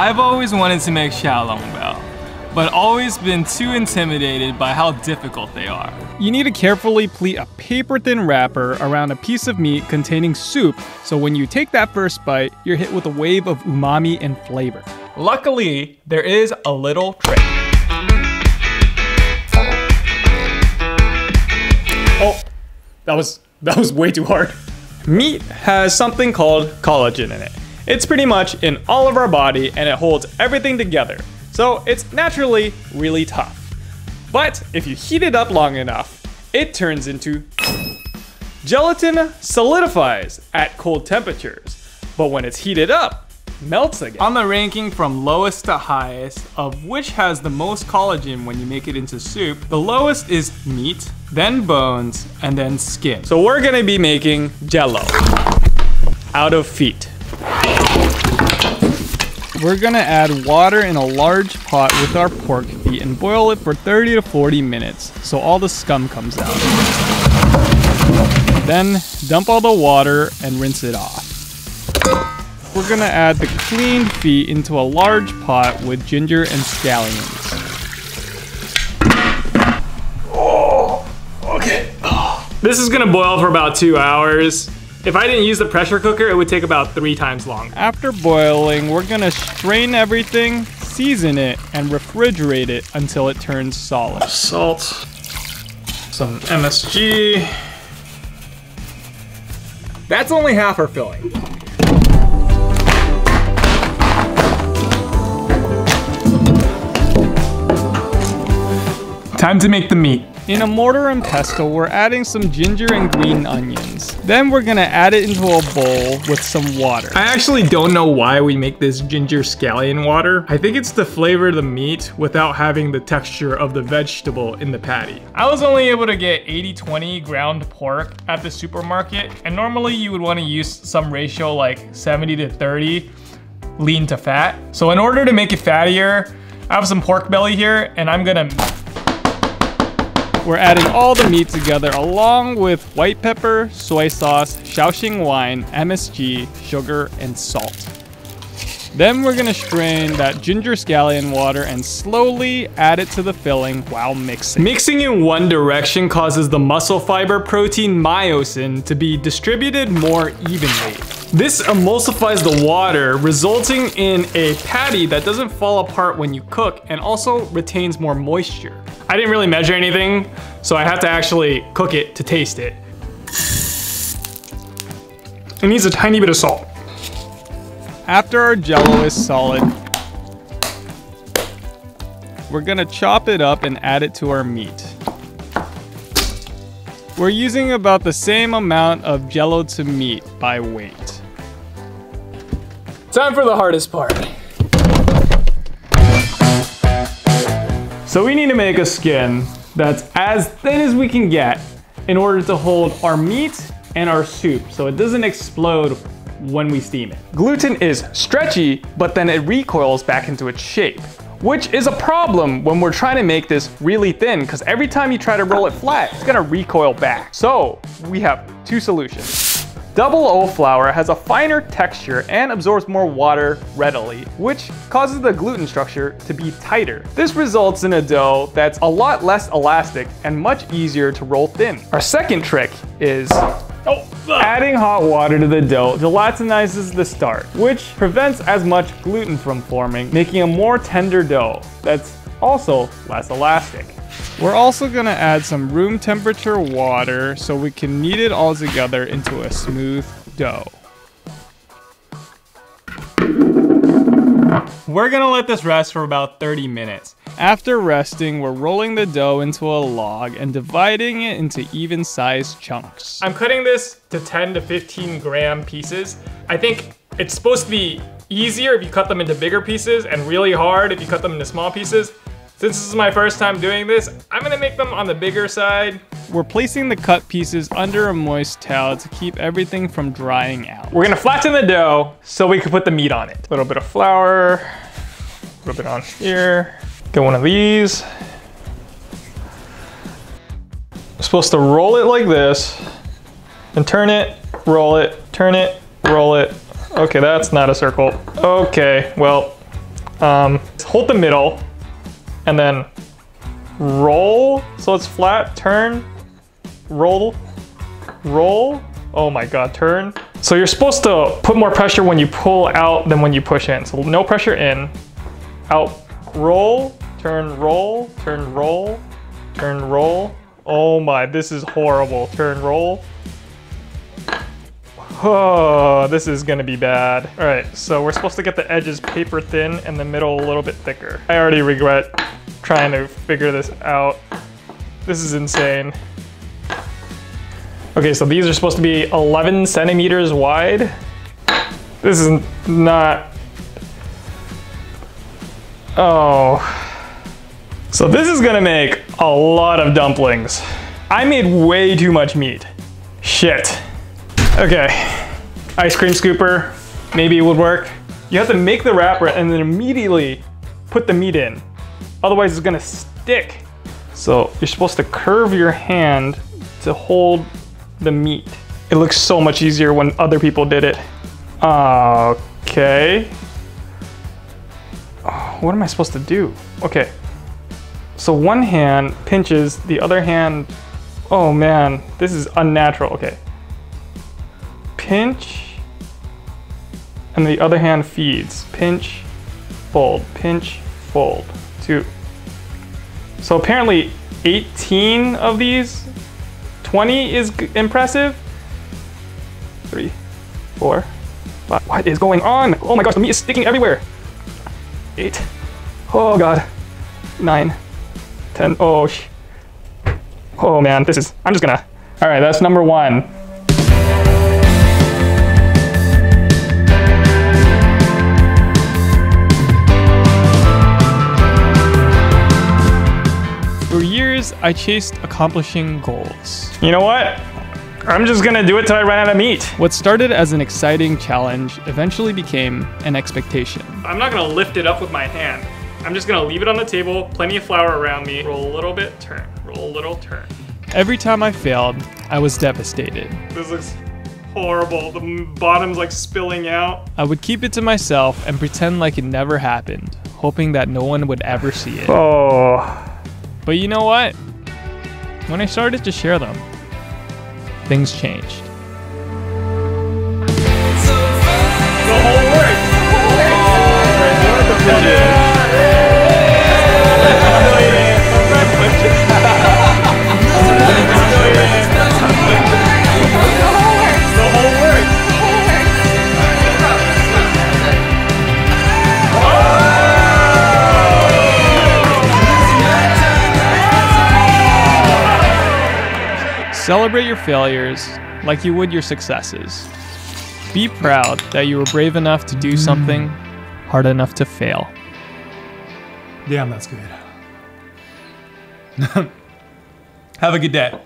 I've always wanted to make xiaolongbao, but always been too intimidated by how difficult they are. You need to carefully pleat a paper-thin wrapper around a piece of meat containing soup, so when you take that first bite, you're hit with a wave of umami and flavor. Luckily, there is a little trick. Oh, that was way too hard. Meat has something called collagen in it. It's pretty much in all of our body and it holds everything together. So it's naturally really tough. But if you heat it up long enough, it turns into gelatin solidifies at cold temperatures. But when it's heated up, melts again. On the ranking from lowest to highest of which has the most collagen when you make it into soup, the lowest is meat, then bones, and then skin. So we're gonna be making jello out of feet. We're gonna add water in a large pot with our pork feet and boil it for 30 to 40 minutes so all the scum comes out. Then dump all the water and rinse it off. We're gonna add the cleaned feet into a large pot with ginger and scallions. Oh, okay. This is gonna boil for about 2 hours. If I didn't use the pressure cooker, it would take about 3 times longer. After boiling, we're gonna strain everything, season it, and refrigerate it until it turns solid. Salt, some MSG. That's only half our filling. Time to make the meat. In a mortar and pestle, we're adding some ginger and green onions. Then we're gonna add it into a bowl with some water. I actually don't know why we make this ginger scallion water. I think it's to flavor the meat without having the texture of the vegetable in the patty. I was only able to get 80-20 ground pork at the supermarket, and normally you would want to use some ratio like 70 to 30 lean to fat. So in order to make it fattier, I have some pork belly here, and I'm gonna... We're adding all the meat together along with white pepper, soy sauce, Shaoxing wine, MSG, sugar, and salt. Then we're gonna strain that ginger scallion water and slowly add it to the filling while mixing. Mixing in one direction causes the muscle fiber protein myosin to be distributed more evenly. This emulsifies the water, resulting in a patty that doesn't fall apart when you cook and also retains more moisture. I didn't really measure anything, so I have to actually cook it to taste it. It needs a tiny bit of salt. After our jello is solid, we're gonna chop it up and add it to our meat. We're using about the same amount of jello to meat by weight. Time for the hardest part. So we need to make a skin that's as thin as we can get in order to hold our meat and our soup so it doesn't explode when we steam it. Gluten is stretchy, but then it recoils back into its shape, which is a problem when we're trying to make this really thin because every time you try to roll it flat, it's gonna recoil back. So we have 2 solutions. Double O flour has a finer texture and absorbs more water readily, which causes the gluten structure to be tighter. This results in a dough that's a lot less elastic and much easier to roll thin. Our second trick is adding hot water to the dough gelatinizes the starch, which prevents as much gluten from forming, making a more tender dough that's also less elastic. We're also gonna add some room temperature water so we can knead it all together into a smooth dough. We're gonna let this rest for about 30 minutes. After resting, we're rolling the dough into a log and dividing it into even-sized chunks. I'm cutting this to 10 to 15 gram pieces. I think it's supposed to be easier if you cut them into bigger pieces and really hard if you cut them into small pieces. Since this is my first time doing this, I'm gonna make them on the bigger side. We're placing the cut pieces under a moist towel to keep everything from drying out. We're gonna flatten the dough so we can put the meat on it. A little bit of flour, a little bit on here. Get one of these. I'm supposed to roll it like this, and turn it, roll it, turn it, roll it. Okay, that's not a circle. Okay, well, Hold the middle and then roll so it's flat, turn, roll, roll. Oh my God, turn. So you're supposed to put more pressure when you pull out than when you push in. So no pressure in, out, roll, turn, roll, turn, roll, turn, roll. Oh my, this is horrible. Turn, roll. Oh, this is gonna be bad. All right, so we're supposed to get the edges paper thin and the middle a little bit thicker. I already regret trying to figure this out. This is insane. Okay, so these are supposed to be 11 centimeters wide. This is not, oh. So this is gonna make a lot of dumplings. I made way too much meat. Shit. Okay, ice cream scooper, maybe it would work. You have to make the wrapper and then immediately put the meat in. Otherwise it's gonna stick. So you're supposed to curve your hand to hold the meat. It looks so much easier when other people did it. Okay. Oh, what am I supposed to do? Okay. So one hand pinches, the other hand, oh man, this is unnatural. Okay. Pinch, and the other hand feeds. Pinch, fold, fold. 2. So apparently 18 of these, 20 is impressive. 3, 4, 5. What is going on? Oh my gosh, the meat is sticking everywhere. 8. Oh God. 9, 10. Oh, oh man, this is, I'm just gonna. All right, that's number 1. For years, I chased accomplishing goals. You know what? I'm just gonna do it till I run out of meat. What started as an exciting challenge eventually became an expectation. I'm not gonna lift it up with my hand. I'm just gonna leave it on the table, plenty of flour around me, roll a little bit, turn, roll a little, turn. Every time I failed, I was devastated. This looks horrible. The bottom's like spilling out. I would keep it to myself and pretend like it never happened, hoping that no one would ever see it. Oh. But you know what? When I started to share them, things changed. The whole works! Celebrate your failures like you would your successes. Be proud that you were brave enough to do something hard enough to fail. Damn, that's good. Have a good day.